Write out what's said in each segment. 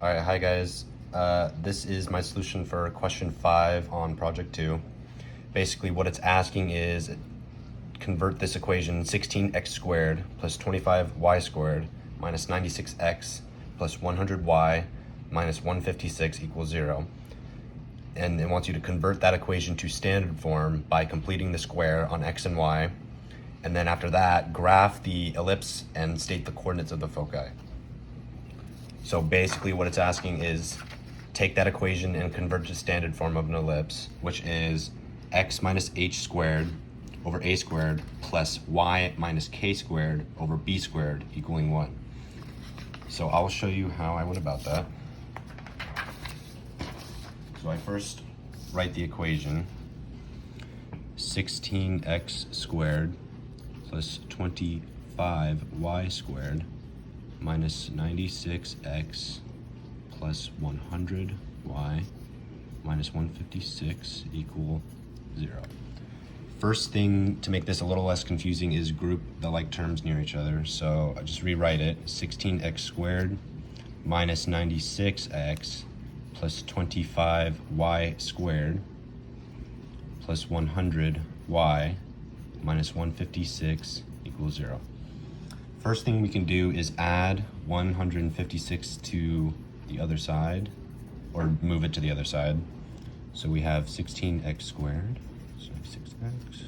All right, hi guys. This is my solution for question 5 on project 2. Basically what it's asking is convert this equation 16x squared plus 25y squared minus 96x plus 100y minus 156 equals 0. And it wants you to convert that equation to standard form by completing the square on x and y. And then after that, graph the ellipse and state the coordinates of the foci. So basically what it's asking is take that equation and convert to standard form of an ellipse, which is x minus h squared over a squared plus y minus k squared over b squared equaling 1. So I'll show you how I went about that. So I first write the equation 16x squared plus 25y squared minus 96x plus 100y minus 156 equal 0. First thing to make this a little less confusing is group the like terms near each other. So I just rewrite it, 16x squared minus 96x plus 25y squared plus 100y minus 156 equals 0. First thing we can do is add 156 to the other side, or move it to the other side. So we have 16x squared, so 6x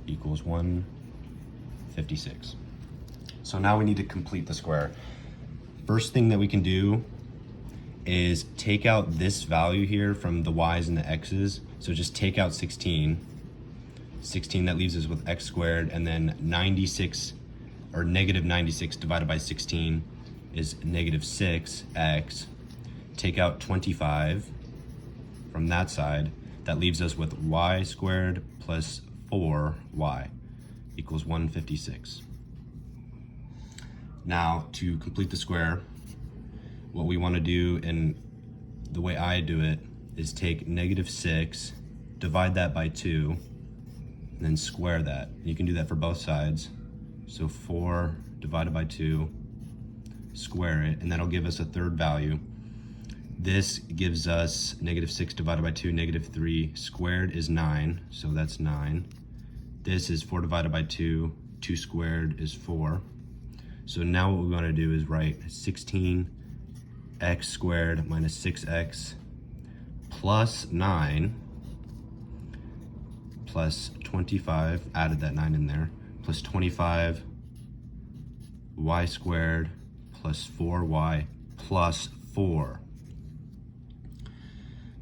equals 156. So now we need to complete the square. First thing that we can do is take out this value here from the y's and the x's. So just take out 16. 16, that leaves us with x squared, and then 96, or negative 96 divided by 16 is negative 6x. Take out 25 from that side. That leaves us with y squared plus 4y equals 156. Now, to complete the square, what we want to do, and the way I do it, is take negative 6, divide that by 2, and then square that. You can do that for both sides. So 4 divided by 2, square it, and that'll give us a third value. This gives us negative 6 divided by 2, negative 3 squared is 9, so that's 9. This is 4 divided by 2, 2 squared is 4. So now what we want to do is write 16x squared minus 6x plus 9 plus 25, added that 9 in there, plus 25 y squared plus 4y plus 4.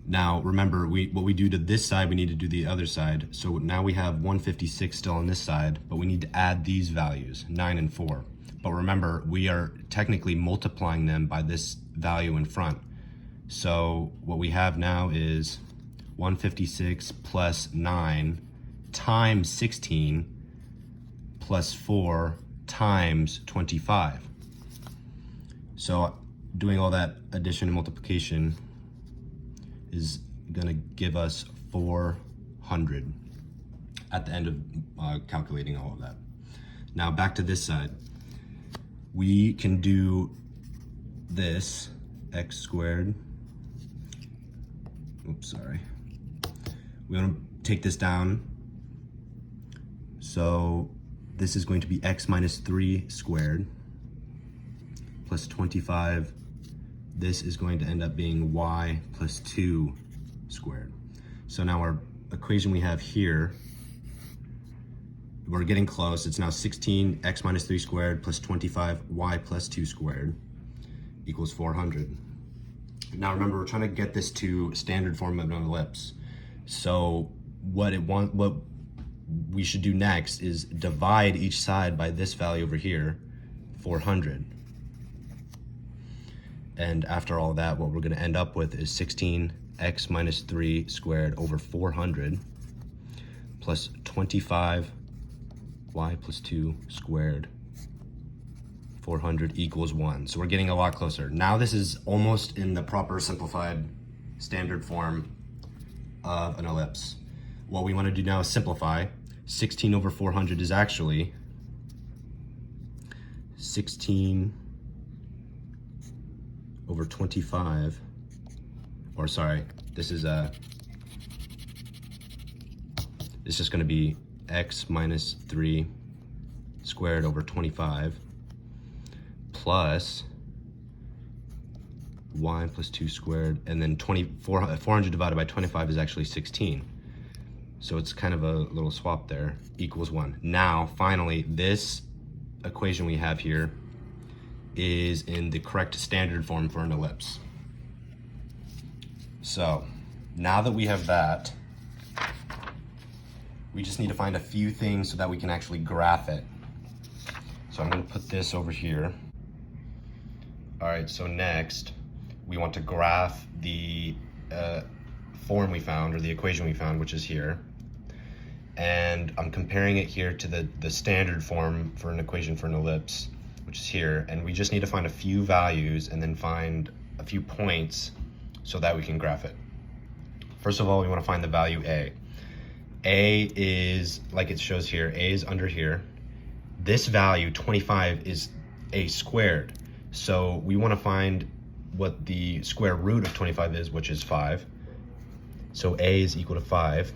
Now remember, what we do to this side, we need to do the other side. So now we have 156 still on this side, but we need to add these values, 9 and 4. But remember, we are technically multiplying them by this value in front. So what we have now is 156 plus 9 times 16 plus 4 times 25. So doing all that addition and multiplication is gonna give us 400 at the end of calculating all of that. Now back to this side. We can do this, x squared. Oops, sorry. We want to take this down. So this is going to be x minus 3 squared plus 25. This is going to end up being y plus 2 squared. So now our equation we have here, we're getting close. It's now 16x minus 3 squared plus 25y plus 2 squared equals 400. Now remember, we're trying to get this to standard form of an ellipse. So what we should do next is divide each side by this value over here, 400. And after all that, what we're going to end up with is 16x minus 3 squared over 400 plus 25y plus 2 squared 400 equals 1. So we're getting a lot closer. Now this is almost in the proper simplified standard form of an ellipse. What we want to do now is simplify. 16 over 400 is actually 16 over 25, or sorry, this is going to be x minus 3 squared over 25 plus y plus 2 squared, and then 400 divided by 25 is actually 16. So it's kind of a little swap there, equals 1. Now, finally, this equation we have here is in the correct standard form for an ellipse. So now that we have that, we just need to find a few things so that we can actually graph it. So I'm going to put this over here. All right, so next we want to graph the form we found, or the equation we found, which is here. And I'm comparing it here to the standard form for an equation for an ellipse, which is here. And we just need to find a few values and then find a few points so that we can graph it. First of all, we want to find the value a. A is, like it shows here, a is under here. This value, 25, is a squared. So we want to find what the square root of 25 is, which is 5. So a is equal to 5.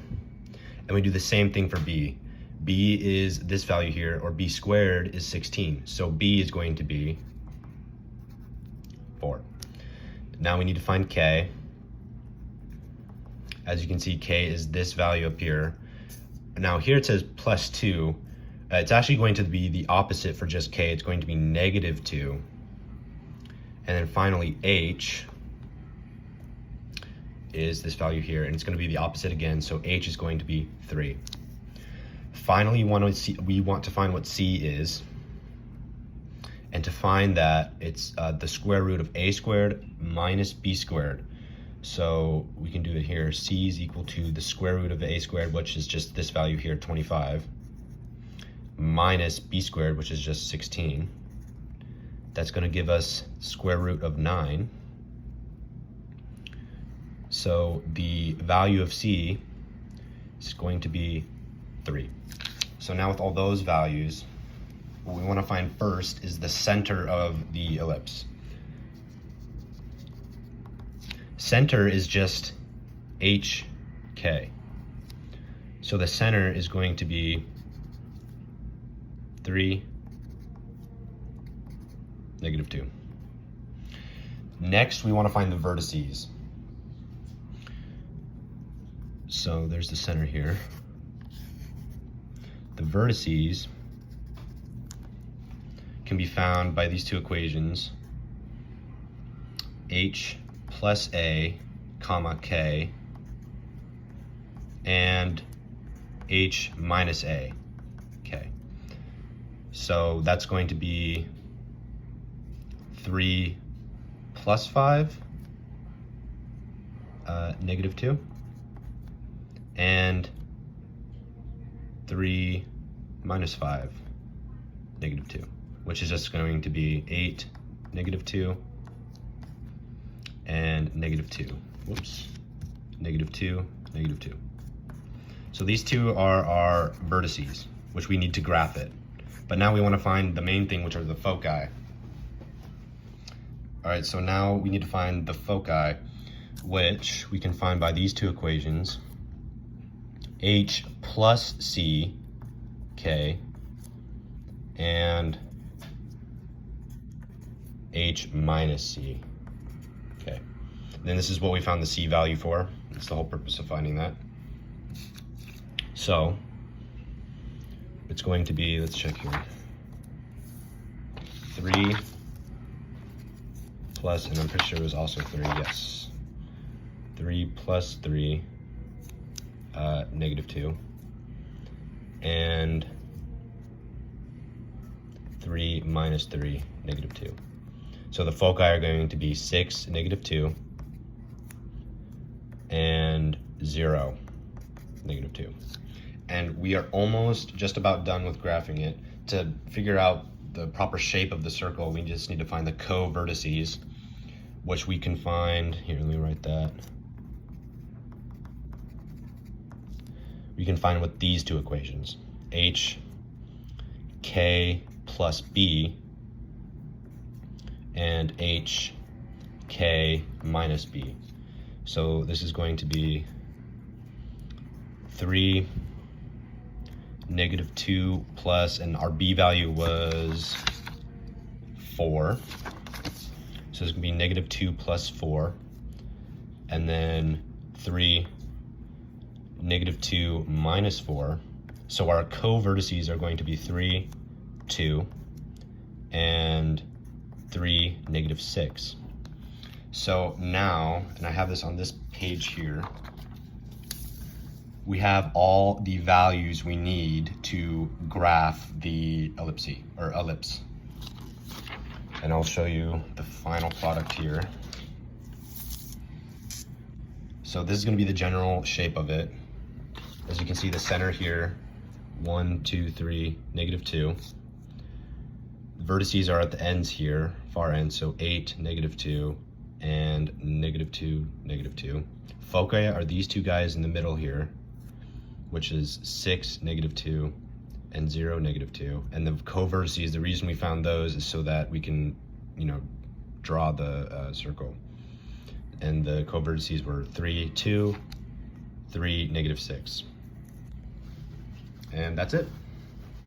And we do the same thing for b. B is this value here, or b squared is 16. So b is going to be 4. Now we need to find k. As you can see, k is this value up here. Now here it says plus 2. It's actually going to be the opposite for just k. It's going to be negative 2. And then finally, h is this value here, and it's going to be the opposite again, so h is going to be 3. Finally, we want to find what c is, and to find that, it's the square root of a squared minus b squared. So we can do it here. C is equal to the square root of a squared, which is just this value here, 25, minus b squared, which is just 16. That's going to give us square root of 9. So the value of c is going to be 3. So now with all those values, what we want to find first is the center of the ellipse. Center is just HK. So the center is going to be 3, negative 2. Next, we want to find the vertices. So there's the center here. The vertices can be found by these two equations, h plus a, comma, k, and h minus a, k. So that's going to be 3 plus 5, negative 2, and 3 minus 5, negative 2, which is just going to be 8, negative 2, and negative 2. Whoops. Negative 2, negative 2. So these two are our vertices, which we need to graph it. But now we want to find the main thing, which are the foci. All right, so now we need to find the foci, which we can find by these two equations, h plus c, k, and h minus c, k. Then this is what we found the c value for. That's the whole purpose of finding that. So it's going to be, let's check here, 3 plus, and I'm pretty sure it was also 3, yes. 3 plus 3, negative 2, and 3 minus 3, negative 2. So the foci are going to be 6, negative 2, and 0, negative 2. And we are almost just about done with graphing it. To figure out the proper shape of the circle, we just need to find the co-vertices, which we can find, here, let me write that. We can find with these two equations, h, k plus b and h, k minus b. So this is going to be 3, -2 plus, and our b value was 4. So it's gonna be -2 plus 4, and then 3, -2 minus 4. So our co-vertices are going to be 3, 2, and 3, -6. So now, and I have this on this page here, we have all the values we need to graph the ellipse. And I'll show you the final product here. So this is going to be the general shape of it. As you can see, the center here, 1, 2, 3, -2. The vertices are at the ends here, far ends, so 8, -2, and -2, -2. Foci are these two guys in the middle here, which is 6, -2, and 0, -2. And the co-vertices, the reason we found those is so that we can, draw the circle. And the co-vertices were 3, 2, 3, -6. And that's it.